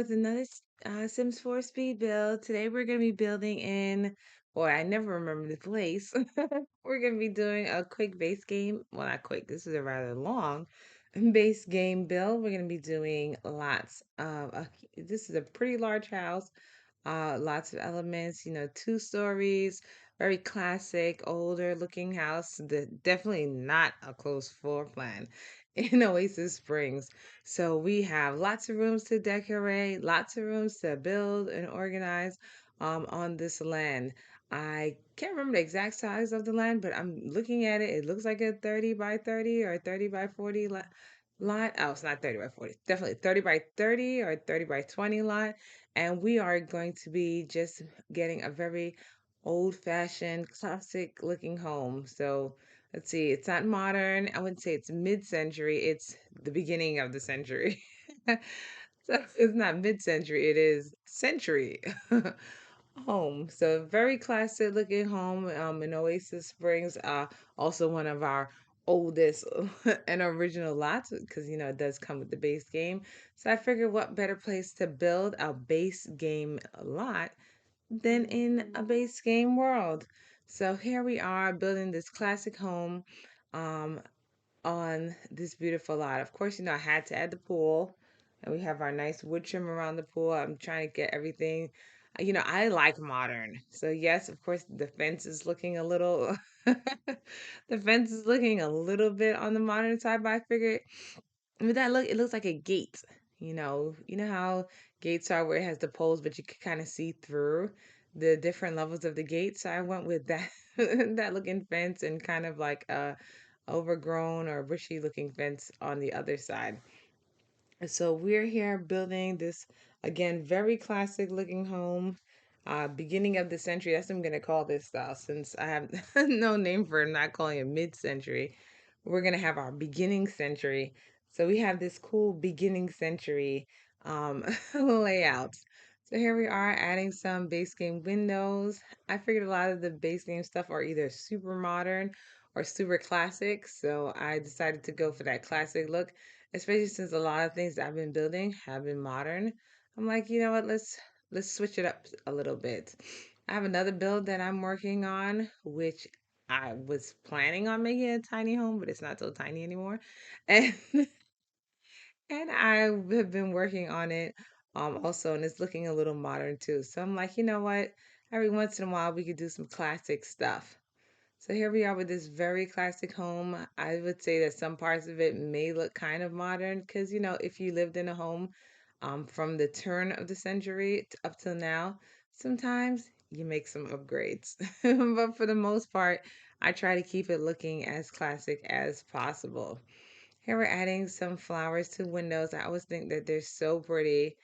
with another Sims 4 speed build. Today we're going to be building in, boy, I never remember the place. We're going to be doing a quick base game. Well, not quick, this is a rather long base game build. We're going to be doing lots of, this is a pretty large house. Lots of elements, 2 stories, very classic, older looking house. Definitely not a close floor plan in Oasis Springs. So we have lots of rooms to decorate, lots of rooms to build and organize on this land. I can't remember the exact size of the land, but I'm looking at it. It looks like a 30 by 30 or 30 by 40 lot. Oh, it's not 30 by 40. Definitely 30 by 30 or 30 by 20 lot. And we are going to be just getting a very old-fashioned, classic-looking home. So let's see, it's not modern. I wouldn't say it's mid-century. It's the beginning of the century. So it's not mid-century, it is century home. So very classic looking home in Oasis Springs. Also one of our oldest and original lots because it does come with the base game. So I figured what better place to build a base game lot than in a base game world. So here we are building this classic home. Um, on this beautiful lot. Of course, I had to add the pool, and we have our nice wood trim around the pool. I'm trying to get everything. I like modern. So yes, of course, the fence is looking a little the fence is looking a little bit on the modern side, but I figured with that look, it looks like a gate. You know how gates are where it has the poles, but you can kind of see through the different levels of the gate. So I went with that that looking fence and kind of like a overgrown or bushy looking fence on the other side. And so we're here building this again very classic looking home. Beginning of the century. That's what I'm gonna call this style since I have no name for it. I'm not calling it mid-century. We're gonna have our beginning century. So we have this cool beginning century layout. So here we are adding some base game windows. I figured a lot of the base game stuff are either super modern or super classic. So I decided to go for that classic look, especially since a lot of things that I've been building have been modern. I'm like, you know what, let's switch it up a little bit. I have another build that I'm working on, which I was planning on making a tiny home, but it's not so tiny anymore. And and I have been working on it also, and it's looking a little modern too. So I'm like, you know what? Every once in a while we could do some classic stuff. So here we are with this very classic home. I would say that some parts of it may look kind of modern because, if you lived in a home from the turn of the century up till now, sometimes you make some upgrades. But for the most part, I try to keep it looking as classic as possible. Here we're adding some flowers to windows. I always think that they're so pretty.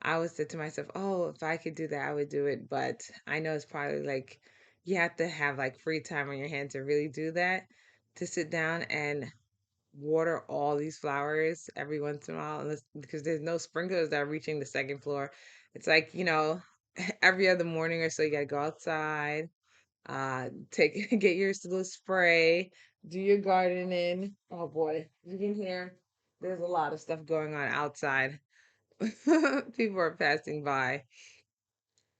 I always said to myself, oh, if I could do that, I would do it. But I know it's probably like you have to have like free time on your hands to really do that, to sit down and water all these flowers every once in a while, because there's no sprinklers that are reaching the second floor. It's like, every other morning or so, you gotta go outside, take get your little spray, do your gardening. Oh boy, you can hear there's a lot of stuff going on outside. People are passing by,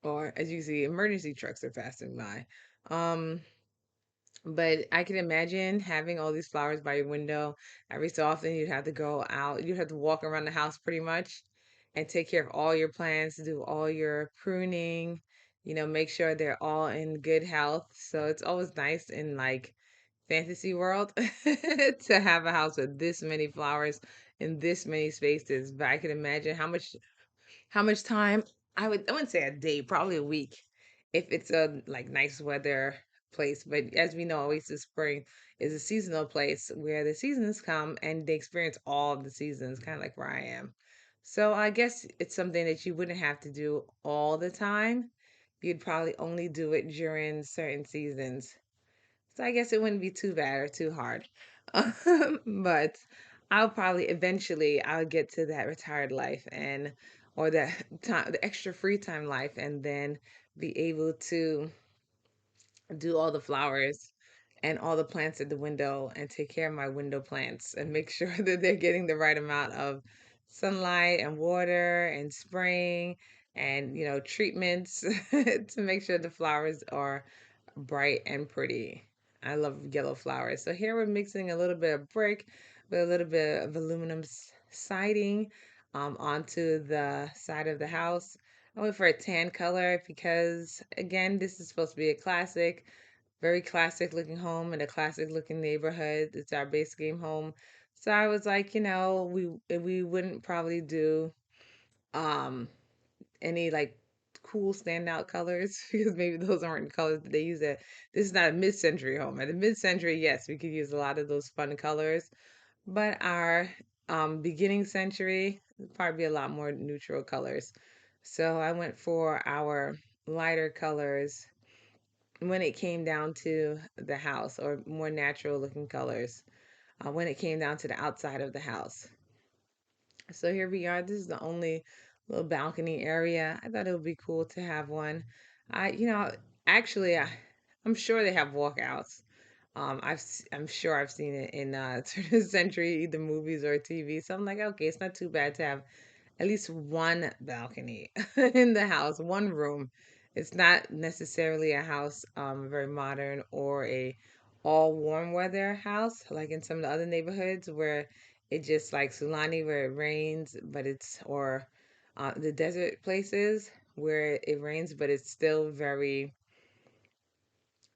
or as you see, emergency trucks are passing by. Um, but I can imagine having all these flowers by your window. Every so often, you'd have to go out. You'd have to walk around the house pretty much and take care of all your plants, do all your pruning, make sure they're all in good health. So it's always nice in like fantasy world to have a house with this many flowers in this many spaces. But I can imagine how much time I wouldn't say a day, probably a week, if it's a like nice weather place. But as we know, Oasis Spring is a seasonal place where the seasons come and they experience all of the seasons, kind of like where I am. So I guess it's something that you wouldn't have to do all the time. You'd probably only do it during certain seasons. So I guess it wouldn't be too bad or too hard. But I'll probably eventually I'll get to that retired life and or that time the extra free time life and then be able to do all the flowers and all the plants at the window and take care of my window plants and make sure that they're getting the right amount of sunlight and water and spraying and treatments to make sure the flowers are bright and pretty. I love yellow flowers. So here we're mixing a little bit of brick with a little bit of aluminum siding onto the side of the house. I went for a tan color because, again, this is supposed to be a classic, very classic looking home in a classic looking neighborhood. It's our base game home. So I was like, we wouldn't probably do um any like cool standout colors because maybe those aren't the colors that they use at this is not a mid-century home. At a mid-century, yes, we could use a lot of those fun colors, but our beginning century would probably be a lot more neutral colors. So I went for our lighter colors when it came down to the house, or more natural looking colors when it came down to the outside of the house. So here we are. This is the only little balcony area. I thought it would be cool to have one. Actually, I'm sure they have walkouts. I'm sure I've seen it in turn of the century, either movies or TV. So I'm like, okay, it's not too bad to have at least one balcony in the house, one room. It's not necessarily a house, very modern or a all warm weather house like in some of the other neighborhoods where it just like Sulani where it rains, but it's or the desert places where it rains, but it's still very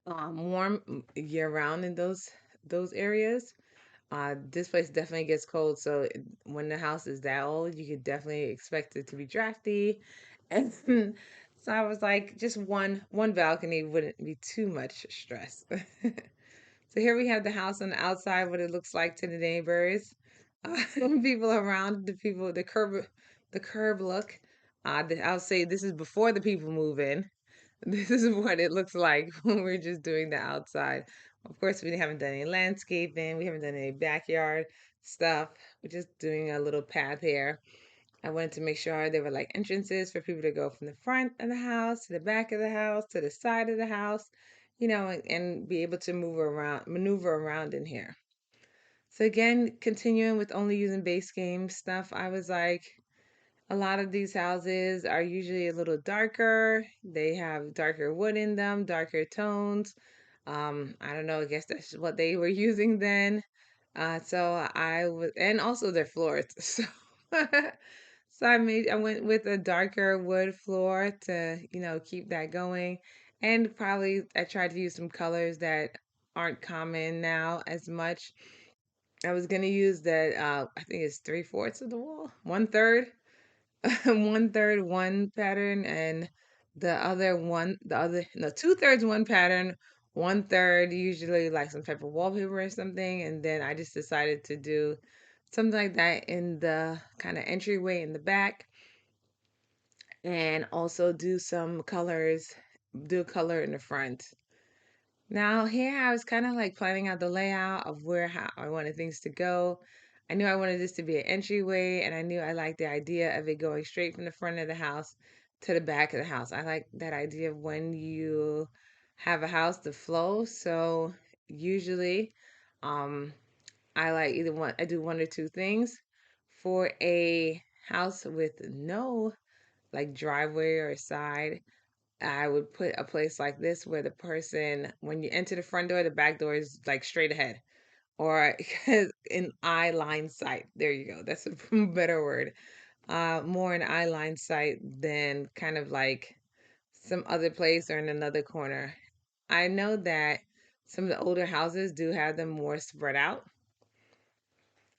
warm year round in those areas. This place definitely gets cold, so when the house is that old, you could definitely expect it to be drafty. And so I was like, just one balcony wouldn't be too much stress. So here we have the house on the outside, what it looks like to the neighbors, people around, the curb look. I'll say this is before the people move in. This is what it looks like when we're just doing the outside. Of course, we haven't done any landscaping. We haven't done any backyard stuff. We're just doing a little path here. I wanted to make sure there were like entrances for people to go from the front of the house to the back of the house to the side of the house, and be able to maneuver around in here. So again, continuing with only using base game stuff, I was like, a lot of these houses are usually a little darker. They have darker wood in them, darker tones. I don't know, I guess that's what they were using then. So I was, and also their floors. So I went with a darker wood floor to, keep that going. And probably I tried to use some colors that aren't common now as much. I was gonna use that, I think it's 3/4 of the wall, 1/3. 1/3 one pattern and the other no 2/3 one pattern, 1/3 usually like some type of wallpaper or something, and then I just decided to do something like that in the kind of entryway in the back, and also do color in the front. Now here I was kind of like planning out the layout of where how I wanted things to go. I knew I wanted this to be an entryway, and I knew I liked the idea of it going straight from the front of the house to the back of the house. I like that idea of when you have a house to flow. So usually, um, I do one or two things for a house with no like driveway or side. I would put a place like this where the person, when you enter the front door, the back door is like straight ahead, or in eye line sight. There you go. That's a better word. More in eye line sight than kind of like some other place or in another corner. I know that some of the older houses do have them more spread out,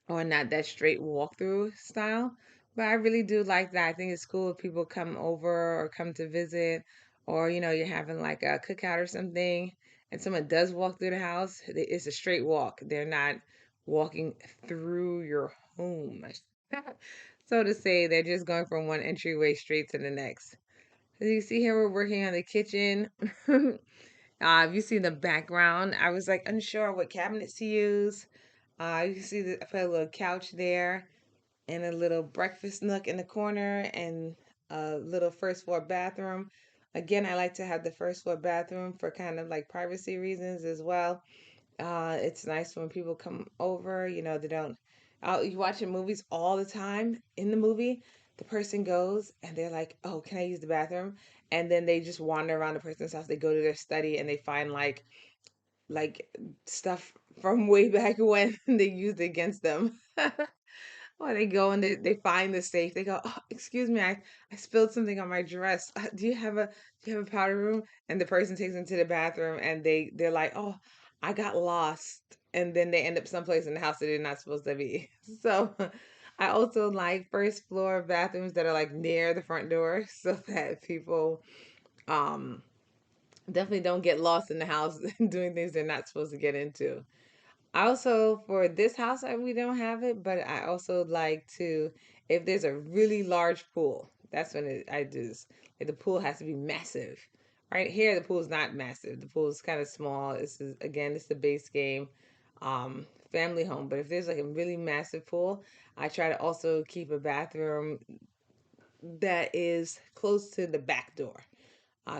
or not that straight walkthrough style. But I really do like that. I think it's cool if people come over or come to visit, or you're having like a cookout or something, and someone does walk through the house. It's a straight walk. They're not walking through your home, so to say. They're just going from one entryway straight to the next. As you see here, we're working on the kitchen. If you see the background, I was like unsure what cabinets to use. You can see that I put a little couch there and a little breakfast nook in the corner and a little first floor bathroom. Again, I like to have the first floor bathroom for kind of like privacy reasons as well. It's nice when people come over, they don't. you watching movies all the time. In the movie, the person goes and they're like, "Oh, can I use the bathroom?" And then they just wander around the person's house. They go to their study and they find like stuff from way back when they used against them. Or they go and they find the safe. They go, "Oh, excuse me, I spilled something on my dress. Do you have a powder room?" And the person takes them to the bathroom and they're like, "Oh, I got lost." And then they end up someplace in the house that they're not supposed to be. So I also like first floor bathrooms that are like near the front door so that people um definitely don't get lost in the house doing things they're not supposed to get into. I also, for this house, we don't have it, but I also like to, if there's a really large pool, that's when I do this. Like the pool has to be massive. Right here, the pool's not massive. The pool is kind of small. This is, again, it's the base game, family home. But if there's like a really massive pool, I try to also keep a bathroom that is close to the back door.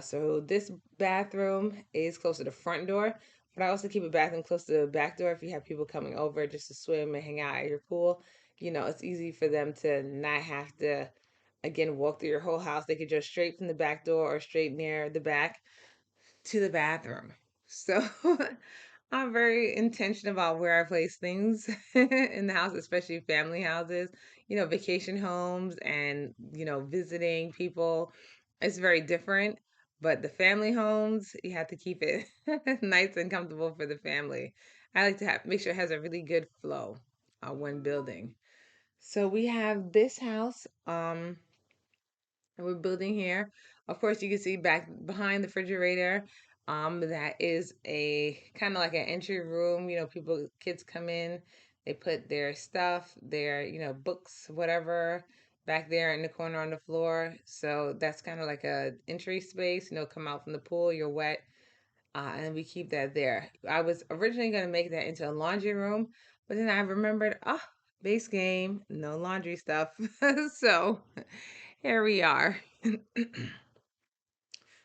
So this bathroom is close to the front door, but I also keep a bathroom close to the back door if you have people coming over just to swim and hang out at your pool. It's easy for them to not have to, again, walk through your whole house. They could just straight from the back door or straight near the back to the bathroom. So I'm very intentional about where I place things in the house, especially family houses, vacation homes and, visiting people. It's very different. But the family homes, you have to keep it nice and comfortable for the family. I like to make sure it has a really good flow when building. So we have this house. We're building here. Of course, you can see back behind the refrigerator. That is a kind of like an entry room. Kids come in, they put their stuff, their, books, whatever, back there in the corner on the floor. So that's kind of like a entry space. Come out from the pool, you're wet, and we keep that there. I was originally going to make that into a laundry room, but then I remembered, base game, no laundry stuff. So here we are.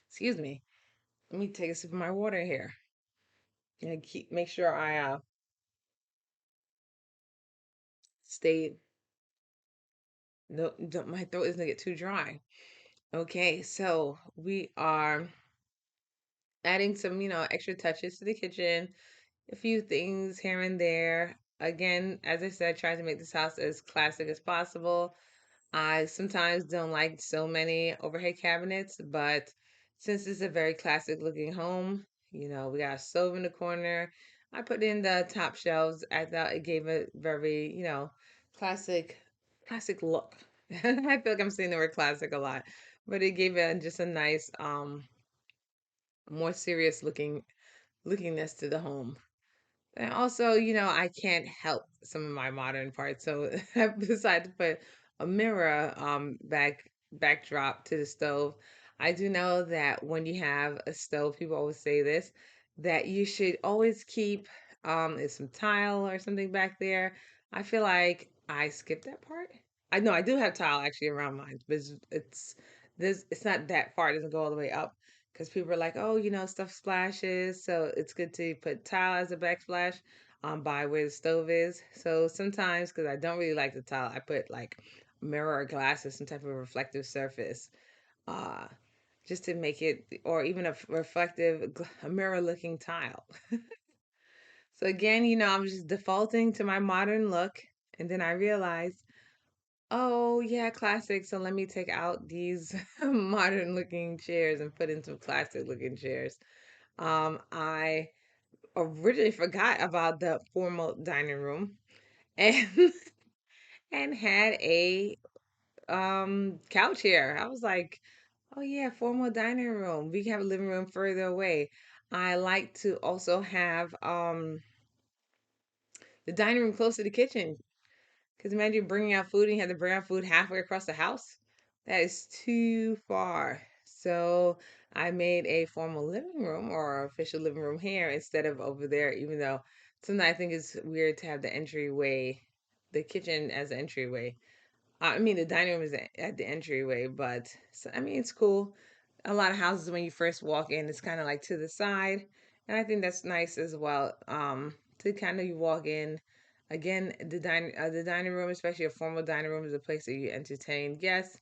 Excuse me. Let me take a sip of my water here. And make sure I stay no don't, my throat isn't gonna get too dry. Okay, so we are adding some, extra touches to the kitchen, a few things here and there. Again, as I said, trying to make this house as classic as possible. I sometimes don't like so many overhead cabinets, but since it's a very classic looking home, we got a stove in the corner. I put in the top shelves. I thought it gave a very, classic, classic look. I feel like I'm saying the word classic a lot, but it gave it just a nice, more serious lookingness to the home. And also, I can't help some of my modern parts, so I decided to put a mirror backdrop to the stove. I do know that when you have a stove, people always say this, that you should always keep is some tile or something back there. I feel like I skipped that part. I know I do have tile actually around mine, but it's not that far. It doesn't go all the way up because people are like, oh, stuff splashes, so it's good to put tile as a backsplash by where the stove is. So sometimes, because I don't really like the tile, I put like mirror or glass or some type of reflective surface, uh, just to make it, or even a a mirror-looking tile. So again, I'm just defaulting to my modern look, and then I realized, oh yeah, classic. So let me take out these modern-looking chairs and put in some classic-looking chairs. I originally forgot about the formal dining room and and had a couch here. I was like, oh yeah, formal dining room. We can have a living room further away. I like to also have the dining room close to the kitchen. Because imagine bringing out food and you have to bring out food halfway across the house. That is too far. So I made a formal living room or official living room here instead of over there, even though sometimes I think it's weird to have the entryway, the kitchen as an entryway. I mean, the dining room is at the entryway, but I mean, it's cool. A lot of houses, when you first walk in, it's kind of like to the side. And I think that's nice as well. To kind of you walk in Again, the dining room, especially a formal dining room, is a place that you entertain guests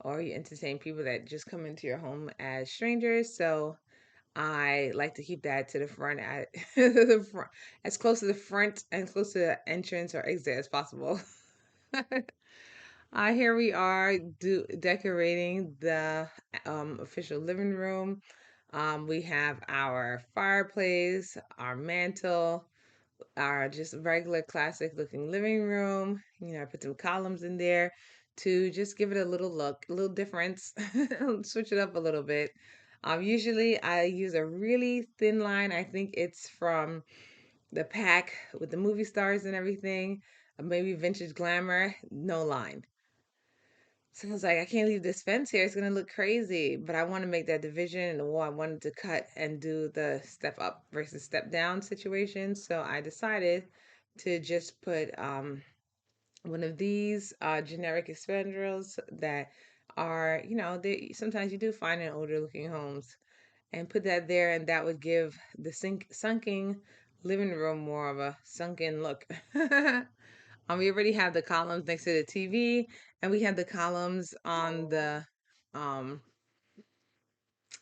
or you entertain people that just come into your home as strangers. So I like to keep that to the front at the front, as close to the front and close to the entrance or exit as possible. Here we are decorating the official living room. We have our fireplace, our mantle, our just regular classic looking living room. I put some columns in there to just give it a little look, a little difference, switch it up a little bit. Usually I use a really thin line. I think it's from the pack with the movie stars and everything. Maybe Vintage Glamour, no line. So I was like, I can't leave this fence here. It's gonna look crazy. But I want to make that division in the wall. I wanted to cut and do the step up versus step down situation. So I decided to just put one of these generic spandrels that are, they sometimes you do find in older looking homes, and put that there, and that would give the sunken living room more of a sunken look. We already have the columns next to the TV, and we have the columns on the um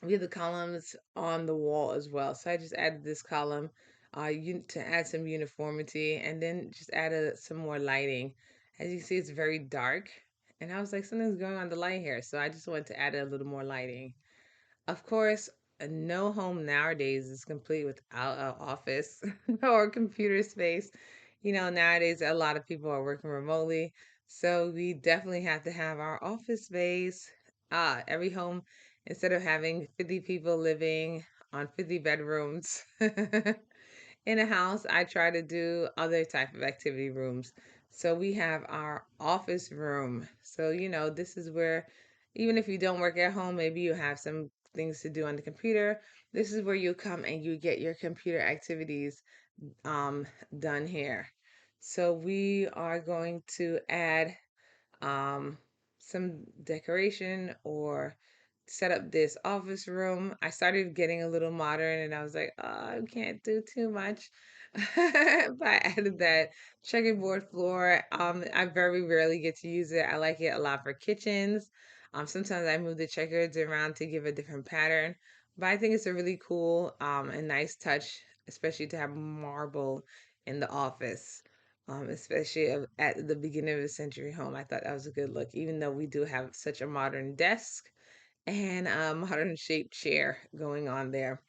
we have the columns on the wall as well. So I just added this column to add some uniformity, and then just added some more lighting. As you see, it's very dark, and I was like, something's going on the light here, so I just wanted to add a little more lighting. Of course, no home nowadays is complete without an office or computer space. Nowadays a lot of people are working remotely, so we definitely have to have our office space. Every home, instead of having 50 people living on 50 bedrooms in a house, I try to do other type of activity rooms. So we have our office room. So, this is where, even if you don't work at home, maybe you have some things to do on the computer. This is where you come and you get your computer activities um, done here. So we are going to add um, some decoration or set up this office room. I started getting a little modern and I was like, oh, I can't do too much. But I added that checkerboard floor. I very rarely get to use it. I like it a lot for kitchens. Sometimes I move the checkers around to give a different pattern. But I think it's a really cool and nice touch, especially to have marble in the office, especially at the beginning of the century home. I thought that was a good look, even though we do have such a modern desk and a modern shaped chair going on there.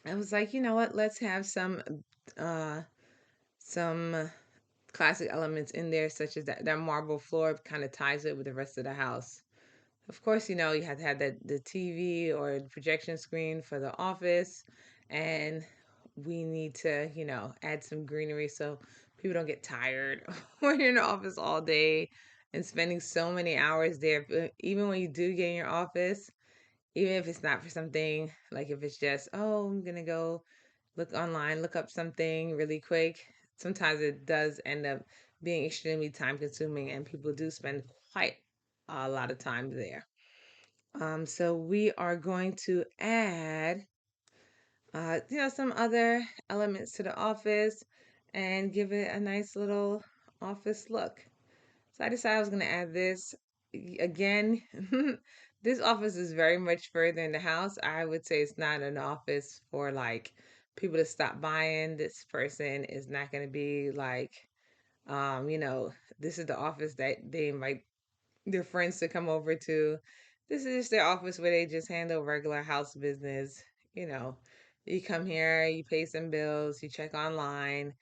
I was like, you know what? Let's have uh, some classic elements in there, such as that marble floor kind of ties it with the rest of the house. Of course, you have to have the TV or the projection screen for the office, and we need to, add some greenery so people don't get tired when you're in the office all day and spending so many hours there. But even when you do get in your office, even if it's not for something, like if it's just, oh, I'm gonna go look online, look up something really quick, sometimes it does end up being extremely time consuming, and people do spend quite a lot of time there. So we are going to add, some other elements to the office and give it a nice little office look. So I decided I was going to add this again. This office is very much further in the house. I would say it's not an office for like people to stop by in. This person is not going to be like, um, you know, this is the office that they invite their friends to come over to. This is just their office where they just handle regular house business. You know, you come here, you pay some bills, you check online,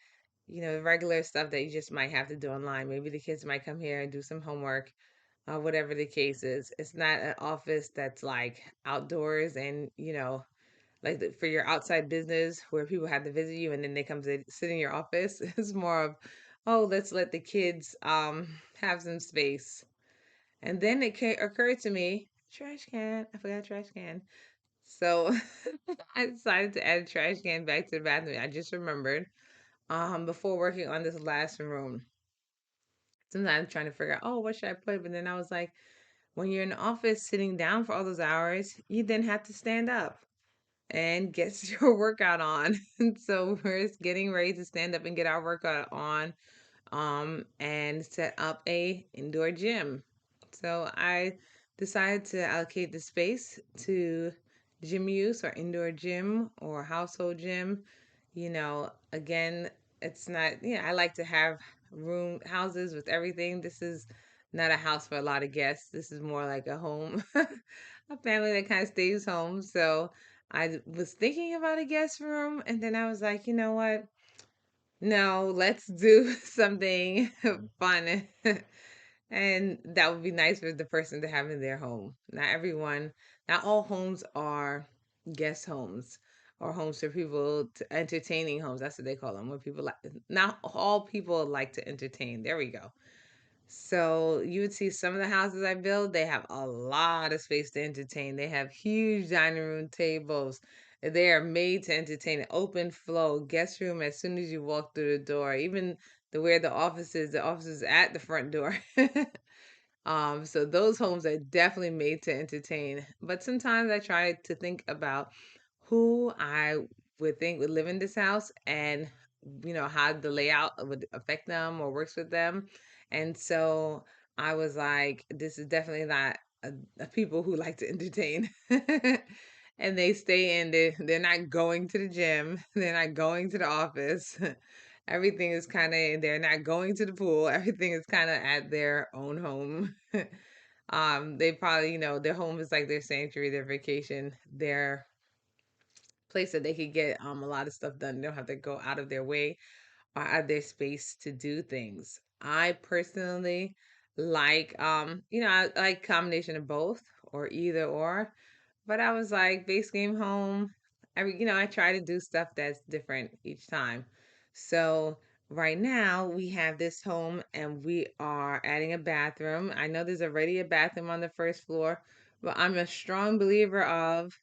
regular stuff that you just might have to do online. Maybe the kids might come here and do some homework, whatever the case is. It's not an office that's like outdoors and, like for your outside business where people have to visit you and then they come to sit in your office. It's more of, oh, let's let the kids have some space. And then it occurred to me, trash can. I forgot trash can. So I decided to add a trash can back to the bathroom. I just remembered before working on this last room. Sometimes trying to figure out, oh, what should I put? But then I was like, when you're in the office sitting down for all those hours, you then have to stand up. and gets your workout on. And so we're just getting ready to stand up and get our workout on, and set up a indoor gym. So I decided to allocate the space to gym use or indoor gym or household gym. Again, it's not, I like to have houses with everything. This is not a house for a lot of guests. This is more like a home, a family that kind of stays home. So I was thinking about a guest room, and then I was like, you know what? No, let's do something fun. And that would be nice for the person to have in their home. Not all homes are guest homes or homes for people to entertaining homes. That's what they call them. When people like, not all people like to entertain. There we go. So you would see some of the houses I build, they have a lot of space to entertain. They have huge dining room tables. They are made to entertain an open flow guest room as soon as you walk through the door. Even where the office is at the front door. So those homes are definitely made to entertain. But sometimes I try to think about who I would think would live in this house, and how the layout would affect them or works with them. And so I was like, this is definitely not a people who like to entertain. And they stay in there. They're not going to the gym. They're not going to the office. Everything is kind of, they're not going to the pool. Everything is kind of at their own home. They probably, their home is like their sanctuary, their vacation, their place that they could get a lot of stuff done. They don't have to go out of their way or out of their space to do things. I personally like, I like combination of both or either or. But I was like, base game home. I try to do stuff that's different each time. So right now we have this home and we are adding a bathroom. I know there's already a bathroom on the first floor, but I'm a strong believer of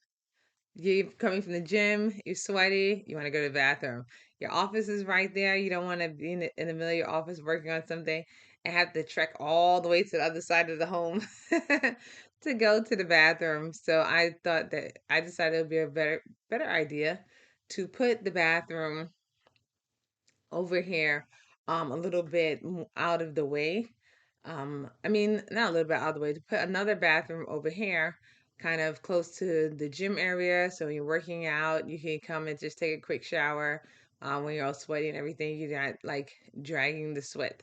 you coming from the gym, you're sweaty, you want to go to the bathroom. Your office is right there. You don't want to be in the middle of your office working on something and have to trek all the way to the other side of the home to go to the bathroom. So I decided it would be a better idea to put the bathroom over here, a little bit out of the way. I mean, not a little bit out of the way, to put another bathroom over here, kind of close to the gym area. So when you're working out, you can come and just take a quick shower. When you're all sweaty and everything, you're not like dragging the sweat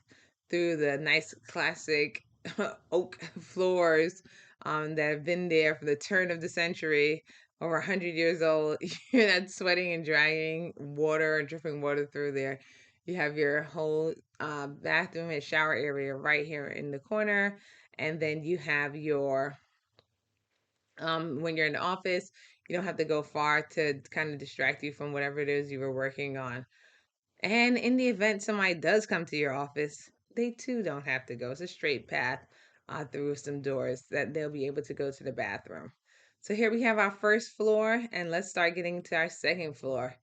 through the nice classic oak floors that have been there for the turn of the century, over 100 years old. You're not sweating and dragging water and dripping water through there. You have your whole bathroom and shower area right here in the corner. And then you have your, when you're in the office, you don't have to go far to kind of distract you from whatever it is you were working on. And in the event somebody does come to your office, they too don't have to go. It's a straight path through some doors that they'll be able to go to the bathroom. So here we have our first floor, and let's start getting to our second floor.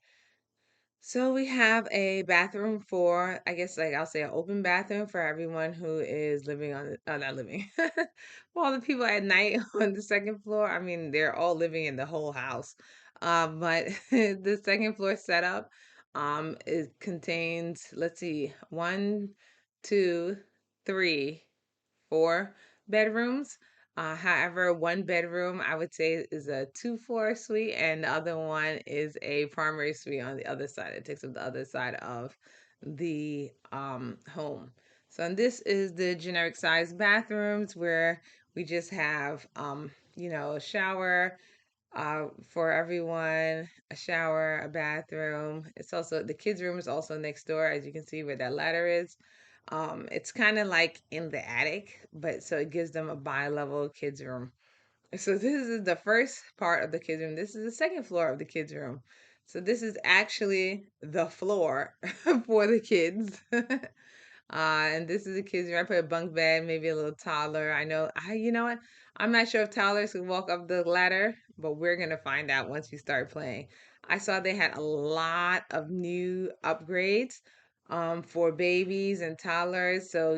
So we have a bathroom for, I guess, like I'll say, an open bathroom for everyone who is living on, not living, for all the people at night on the second floor. I mean, they're all living in the whole house. But the second floor setup, it contains, let's see, one, two, three, four bedrooms. However, one bedroom I would say is a two-floor suite, and the other one is a primary suite on the other side. It takes up the other side of the home. So, and this is the generic size bathrooms where we just have, a shower for everyone, a shower, a bathroom. It's also the kids' room is also next door, as you can see where that ladder is. It's kind of like in the attic, but so it gives them a bi-level kids' room. So this is the first part of the kids' room. This is the second floor of the kids' room. So this is actually the floor for the kids. And this is a kid's room. I put a bunk bed, maybe a little toddler. You know what? I'm not sure if toddlers can walk up the ladder, but we're gonna find out once we start playing. I saw they had a lot of new upgrades for babies and toddlers. So,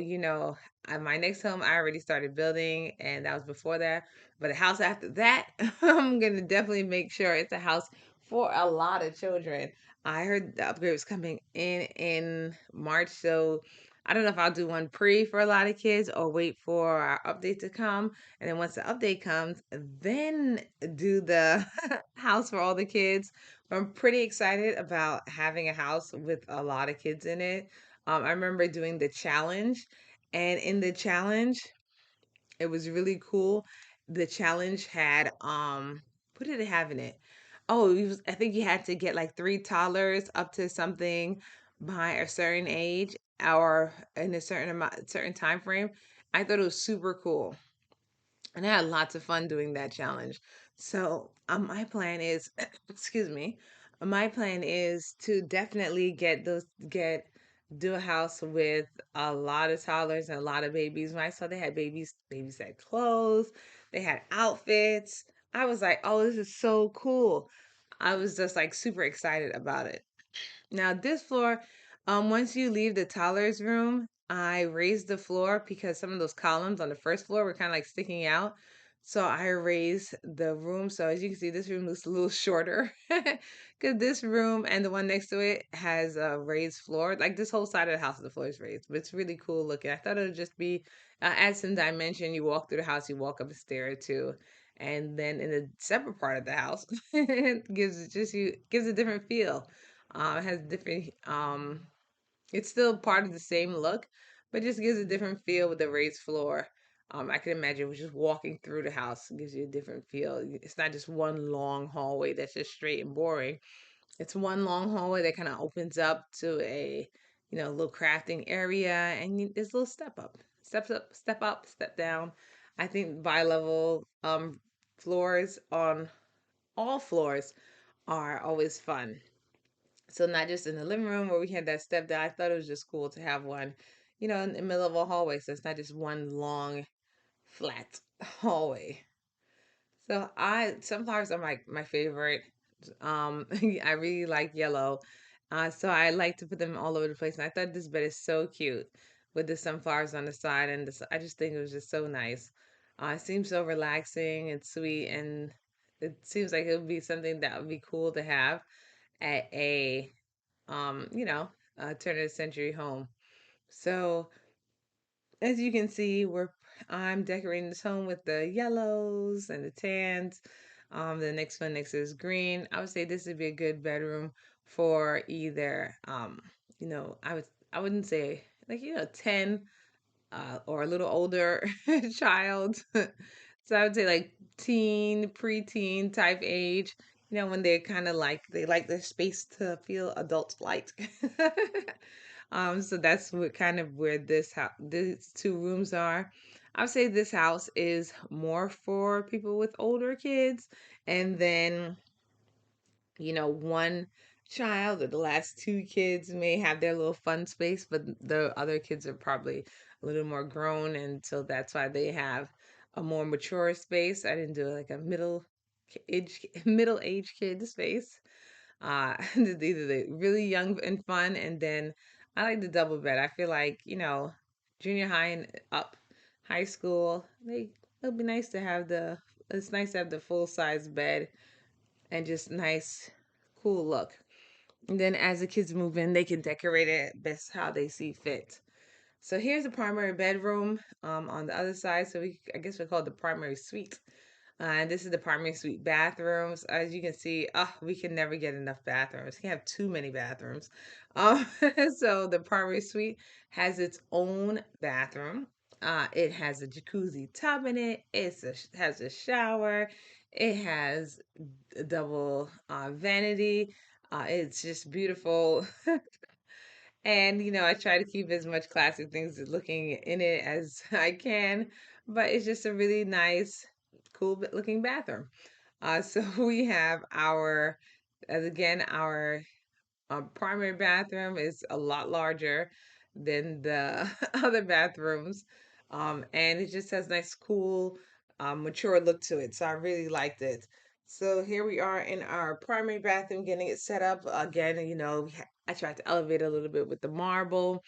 at my next home, I already started building, and that was before that. But a house after that, I'm gonna definitely make sure it's a house for a lot of children. I heard the upgrade was coming in March, so I don't know if I'll do one pre for a lot of kids or wait for our update to come. And then once the update comes, then do the house for all the kids. I'm pretty excited about having a house with a lot of kids in it. I remember doing the challenge, and in the challenge, it was really cool. The challenge had what did it have in it? Oh, it was, I think you had to get like three toddlers up to something by a certain age or in a certain amount, certain time frame. I thought it was super cool, and I had lots of fun doing that challenge. So, my plan is, excuse me, my plan is to definitely get do a house with a lot of toddlers and a lot of babies. When I saw they had babies had clothes, they had outfits. I was like, oh, this is so cool. I was just like super excited about it. Now this floor, once you leave the toddler's room, I raised the floor because some of those columns on the first floor were kind of like sticking out. So I raised the room. So as you can see, this room looks a little shorter because this room and the one next to it has a raised floor. Like this whole side of the house, the floor is raised, but it's really cool looking. I thought it would just be add some dimension. You walk through the house, you walk up a stair or two, and then in a separate part of the house, it gives a different feel. It has different, it's still part of the same look, but just gives a different feel with the raised floor. I can imagine was just walking through the house. It gives you a different feel. It's not just one long hallway that's just straight and boring. It's one long hallway that kind of opens up to a, little crafting area, and there's a little step up, step down. I think bi-level floors on all floors are always fun. So not just in the living room where we had that step down. I thought it was just cool to have one, in the middle of a hallway. So it's not just one long flat hallway. So sunflowers are my favorite. I really like yellow. So I like to put them all over the place. And I thought this bed is so cute with the sunflowers on the side, and I just think it was just so nice. It seems so relaxing and sweet, and it seems like it would be something that would be cool to have at a um, you know, turn of the century home. So as you can see, I'm decorating this home with the yellows and the tans. The next one next is green. I would say this would be a good bedroom for either I wouldn't say like 10 or a little older child. So I would say like teen, preteen type age, when they're kind of like they like their space to feel adult like. So that's what kind of where these two rooms are. I would say this house is more for people with older kids, and then one child or the last two kids may have their little fun space, but the other kids are probably a little more grown, and so that's why they have a more mature space. I didn't do like a middle age kid space. Either the really young and fun, and then I like the double bed. I feel like junior high and up, high school, it'll be nice to have it's nice to have the full size bed and just nice, cool look. And then as the kids move in, they can decorate it best how they see fit. So here's the primary bedroom on the other side. So I guess we call it the primary suite. And this is the primary suite bathrooms. As you can see, we can never get enough bathrooms. You can't have too many bathrooms. Um, so the primary suite has its own bathroom. It has a jacuzzi tub in it. Has a shower. It has a double vanity. It's just beautiful. And I try to keep as much classic things looking in it as I can, but it's just a really nice, cool looking bathroom. So we have as again, our primary bathroom is a lot larger than the other bathrooms, and it just has nice, cool, mature look to it. So I really liked it. So here we are in our primary bathroom, getting it set up again. I tried to elevate a little bit with the marble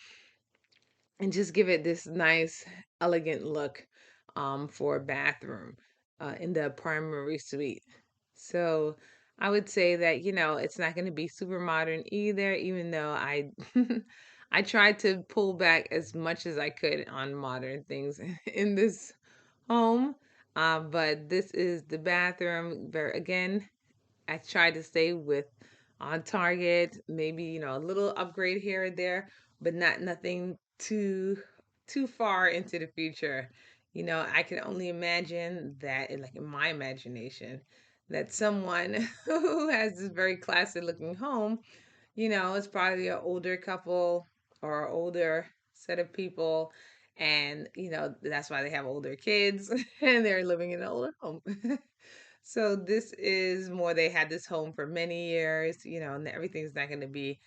and just give it this nice, elegant look for a bathroom in the primary suite. So I would say that, it's not going to be super modern either, even though I tried to pull back as much as I could on modern things in this home. But this is the bathroom. Again, I tried to stay with on target, maybe, a little upgrade here and there, but not nothing too far into the future. I can only imagine that like in my imagination that someone who has this very classy looking home, it's probably an older couple or older set of people, and that's why they have older kids and they're living in an older home. So this is more, they had this home for many years, and everything's not going to be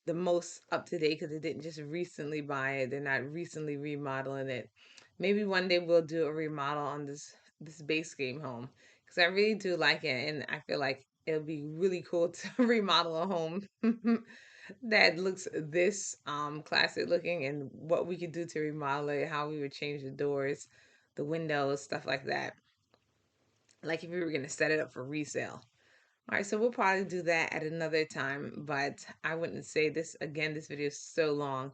the most up to date because they didn't just recently buy it. They're not recently remodeling it. Maybe one day we'll do a remodel on this base game home because I really do like it, and I feel like it'll be really cool to remodel a home that looks this classic looking, and what we could do to remodel it, how we would change the doors, the windows, stuff like that. Like if we were gonna set it up for resale. All right, so we'll probably do that at another time, but I wouldn't say this again. This video is so long.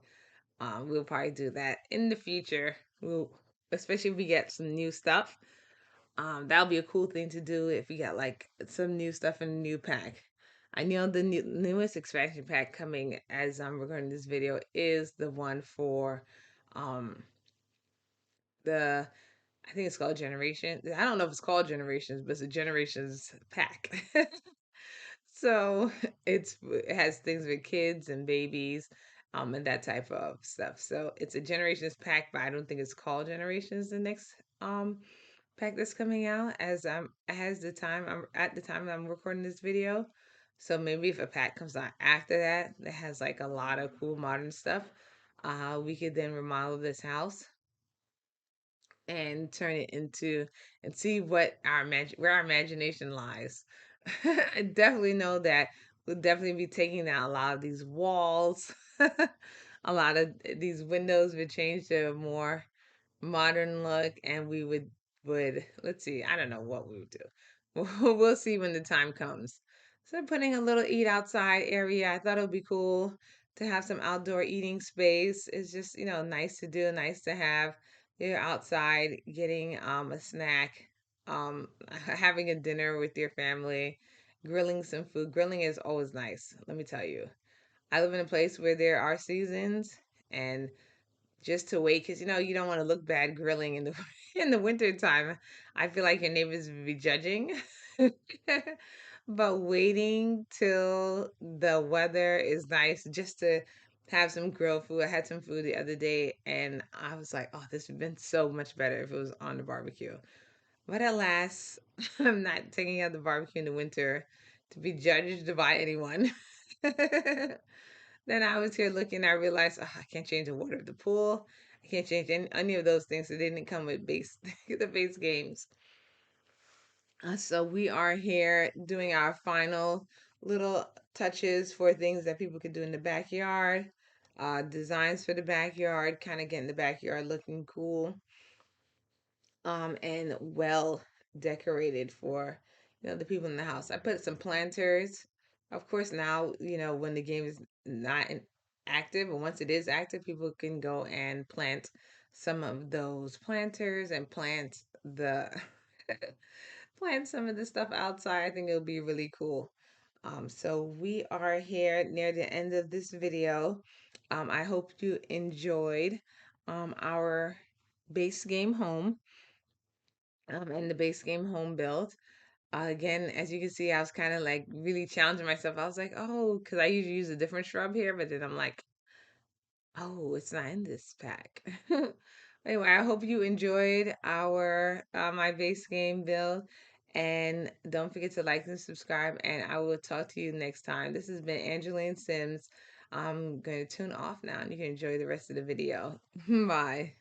We'll probably do that in the future. We'll, especially if we get some new stuff. That'll be a cool thing to do if we got like some new stuff in a new pack. I know the newest expansion pack coming as I'm recording this video is the one for um the I think it's called Generation. I don't know if it's called Generations, but it's a Generations pack. So it has things with kids and babies, and that type of stuff. So it's a Generations pack, but I don't think it's called Generations the next pack that's coming out as at the time I'm recording this video. So maybe if a pack comes out after that has like a lot of cool modern stuff, we could then remodel this house and turn it into and see what where our imagination lies. I definitely know that we'll definitely be taking out a lot of these walls. A lot of these windows would change to a more modern look, and we would let's see, I don't know what we would do. We'll see when the time comes. So putting a little eat outside area, I thought it would be cool to have some outdoor eating space. It's just, nice to do, nice to have. You're outside getting a snack, having a dinner with your family, grilling some food. Grilling is always nice, let me tell you. I live in a place where there are seasons, and just to wait because you don't want to look bad grilling in the in the winter time. I feel like your neighbors would be judging. But waiting till the weather is nice just to have some grilled food. I had some food the other day and I was like, oh, this would have been so much better if it was on the barbecue. But alas, I'm not taking out the barbecue in the winter to be judged by anyone. Then I was here looking, I realized, oh, I can't change the water of the pool. I can't change any of those things. So they didn't come with the base games. So we are here doing our final little touches for things that people could do in the backyard. Designs for the backyard, kind of getting the backyard looking cool, and well decorated for the people in the house. I put some planters. Of course, now when the game is not active, and once it is active, people can go and plant some of those planters and plant the plant some of the stuff outside. I think it'll be really cool. So we are here near the end of this video. I hope you enjoyed our base game home, and the base game home build. Again, as you can see, I was kind of like really challenging myself. I was like, oh, because I usually use a different shrub here, but then I'm like, oh, it's not in this pack. Anyway, I hope you enjoyed our my base game build, and don't forget to like and subscribe. And I will talk to you next time. This has been Angeline Sims. I'm going to tune off now, and you can enjoy the rest of the video. Bye.